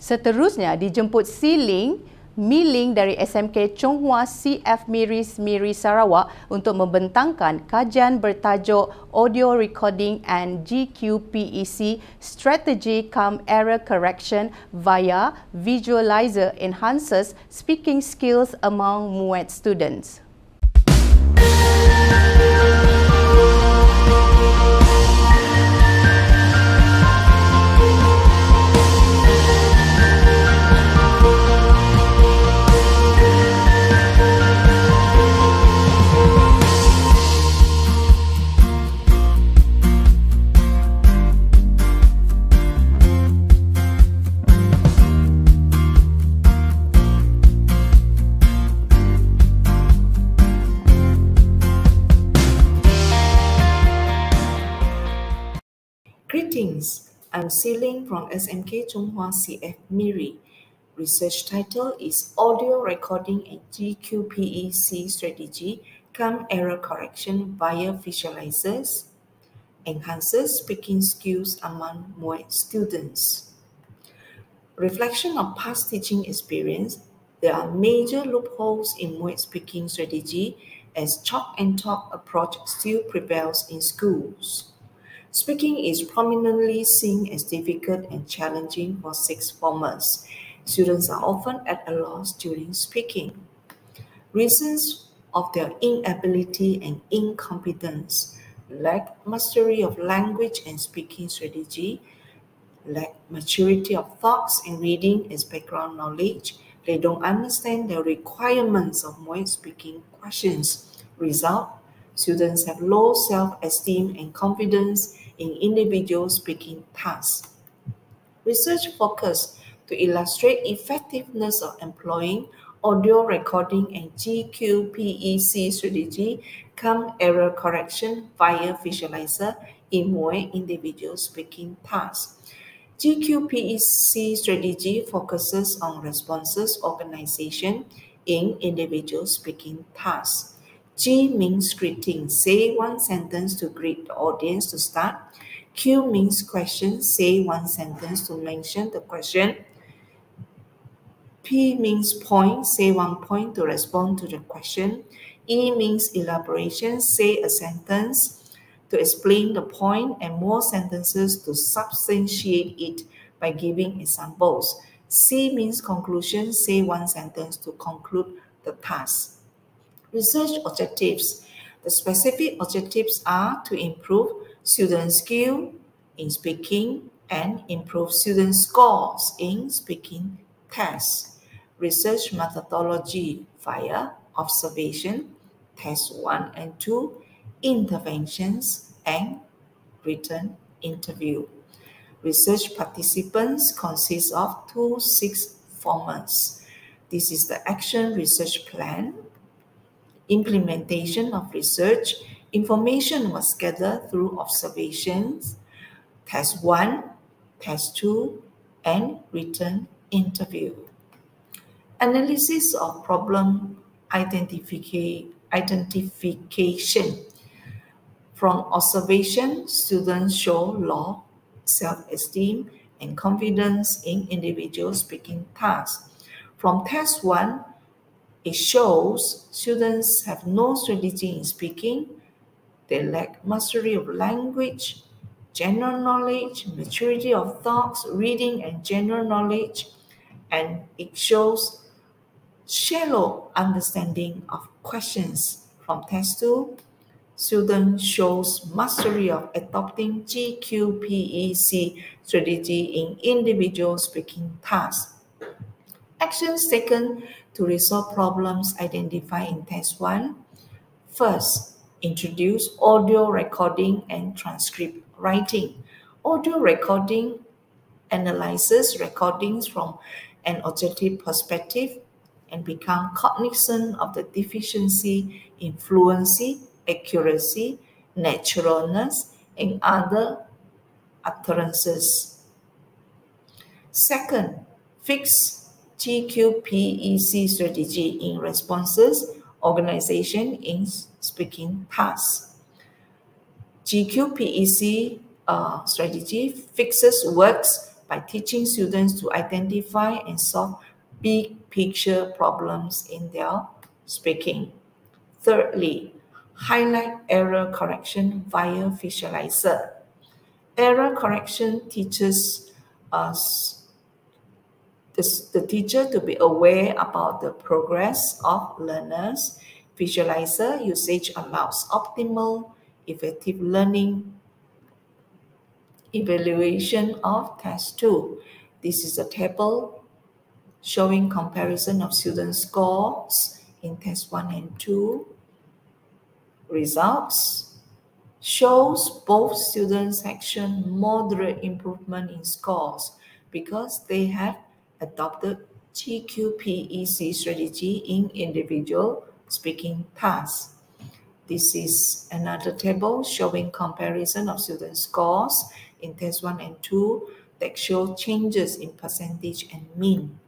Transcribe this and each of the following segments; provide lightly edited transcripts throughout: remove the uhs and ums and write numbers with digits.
Seterusnya dijemput C-Link, Mi-Link dari SMK Chonghua CF Miri Sarawak untuk membentangkan kajian bertajuk Audio Recording and Gqpec Strategy cum Error Correction via Visualiser enhances speaking skills among MUET students. Greetings, I'm C-Link from SMK Chonghua CF Miri. Research title is Audio Recording and Gqpec Strategy cum Error Correction via Visualisers enhances speaking skills among MUET students. Reflection of past teaching experience, there are major loopholes in MUET speaking strategy as chalk and talk approach still prevails in schools. Speaking is prominently seen as difficult and challenging for sixth formers. Students are often at a loss during speaking. Reasons of their inability and incompetence: lack mastery of language and speaking strategy, lack maturity of thoughts and reading as background knowledge. They don't understand the requirements of MUET speaking questions. Result: students have low self-esteem and confidence in individual speaking tasks. Research focus to illustrate effectiveness of employing audio recording and Gqpec strategy cum error correction via Visualiser in MUET individual speaking tasks. Gqpec strategy focuses on responses organization in individual speaking tasks. G means greeting, say one sentence to greet the audience to start. Q means question, say one sentence to mention the question. P means point, say one point to respond to the question. E means elaboration, say a sentence to explain the point and more sentences to substantiate it by giving examples. C means conclusion, say one sentence to conclude the task. Research objectives. The specific objectives are to improve student skill in speaking and improve student scores in speaking tests. Research methodology via observation, test 1 and 2, interventions, and written interview. Research participants consist of 2 sixth formers. This is the action research plan. Implementation of research. Information was gathered through observations, test 1, test 2, and written interview. Analysis of problem identification. From observation, students show low self-esteem and confidence in individual speaking tasks. From test 1, it shows students have no strategy in speaking, they lack mastery of language, general knowledge, maturity of thoughts, reading and general knowledge, and it shows shallow understanding of questions. From test 2, student shows mastery of adopting Gqpec strategy in individual speaking tasks. Actions taken to resolve problems identified in test 1. First, introduce audio recording and transcript writing. Audio recording analyzes recordings from an objective perspective and become cognizant of the deficiency in fluency, accuracy, naturalness, and other utterances. Second, fix Gqpec strategy in responses, organization in speaking tasks. Gqpec strategy fixes works by teaching students to identify and solve big picture problems in their speaking. Thirdly, highlight error correction via Visualiser. Error correction teaches us the teacher to be aware about the progress of learners. Visualiser usage allows optimal, effective learning evaluation of Test 2. This is a table showing comparison of student scores in Test 1 and 2. Results shows both students had shown moderate improvement in scores because they have adopted Gqpec strategy in individual speaking tasks. This is another table showing comparison of student scores in Test 1 and 2 that show changes in percentage and mean.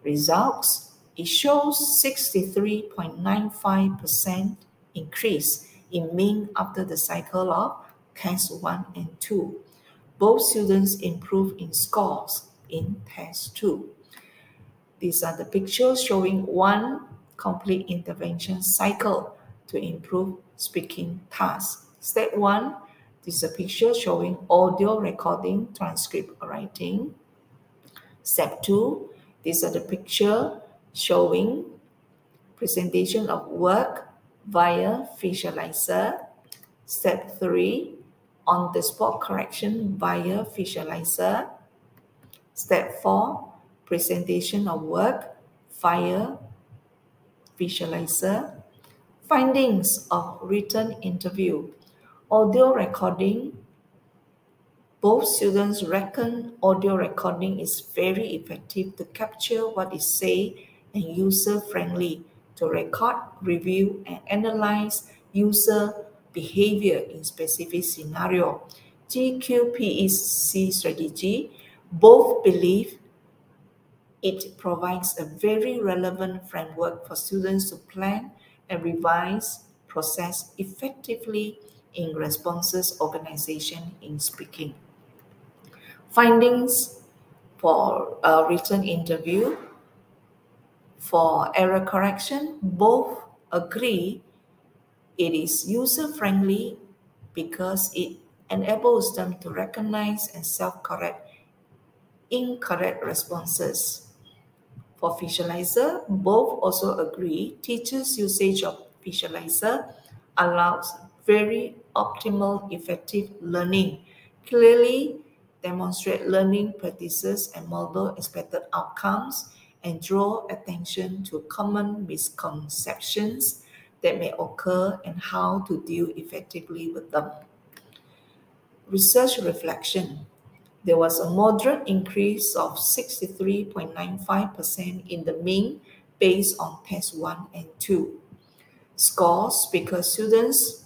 Results, it shows 63.95% increase in mean after the cycle of Test 1 and 2. Both students improve in scores in Test 2. These are the pictures showing one complete intervention cycle to improve speaking tasks. Step 1, this is a picture showing audio recording, transcript writing. Step 2, these are the picture showing presentation of work via Visualiser. Step 3, on-the-spot correction via Visualiser. Step 4, presentation of work via Visualiser. Findings of written interview. Audio recording. Both students reckon audio recording is very effective to capture what is said and user-friendly to record, review, and analyze user behavior in specific scenario. Gqpec strategy, both believe it provides a very relevant framework for students to plan and revise process effectively in responses organization in speaking. Findings for a written interview. For error correction, both agree it is user-friendly because it enables them to recognize and self-correct incorrect responses. For Visualiser, both also agree teachers' usage of Visualiser allows very optimal, effective learning, clearly demonstrate learning practices and model expected outcomes, and draw attention to common misconceptions that may occur and how to deal effectively with them. Research reflection. There was a moderate increase of 63.95% in the mean based on Test 1 and 2. Scores because students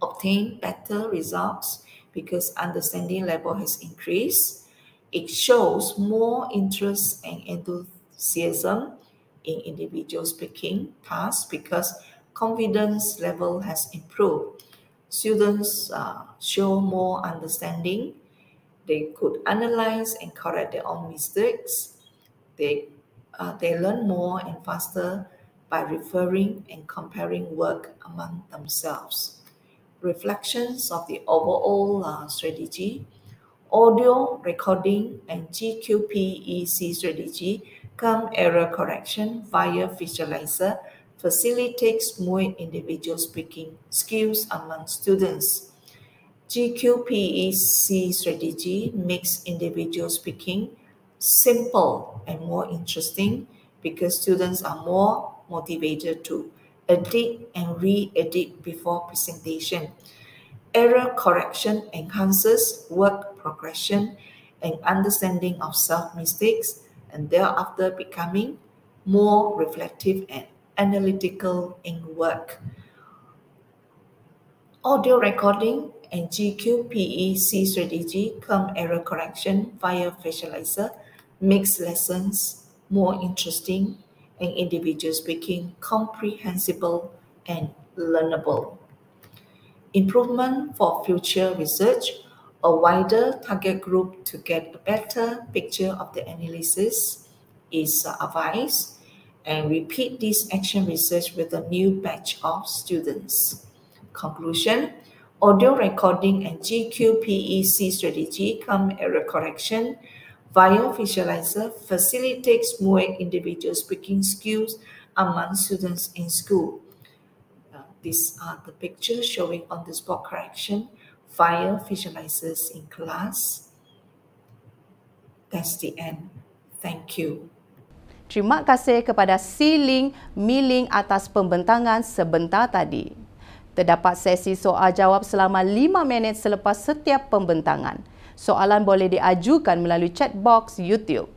obtain better results because understanding level has increased. It shows more interest and enthusiasm in individual speaking tasks because confidence level has improved. Students show more understanding. They could analyze and correct their own mistakes. They learn more and faster by referring and comparing work among themselves. Reflections of the overall strategy. Audio recording and Gqpec strategy come error correction via Visualiser facilitates MUET individual speaking skills among students. Gqpec strategy makes individual speaking simple and more interesting because students are more motivated to edit and re-edit before presentation. Error correction enhances work progression and understanding of self-mistakes and thereafter becoming more reflective and analytical in work. Audio recording and Gqpec strategy come error correction via Visualiser makes lessons more interesting and individual speaking comprehensible and learnable. Improvement for future research. a wider target group to get a better picture of the analysis is advised, and repeat this action research with a new batch of students. Conclusion: audio recording and GQPEC strategy come error correction via Visualiser facilitates MUET individual speaking skills among students in school. These are the pictures showing on the spot correction via Visualisers in class. That's the end. Thank you. Terima kasih kepada Siling Miling atas pembentangan sebentar tadi. Terdapat sesi soal jawab selama 5 minit selepas setiap pembentangan. Soalan boleh diajukan melalui chat box YouTube.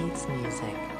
needs music.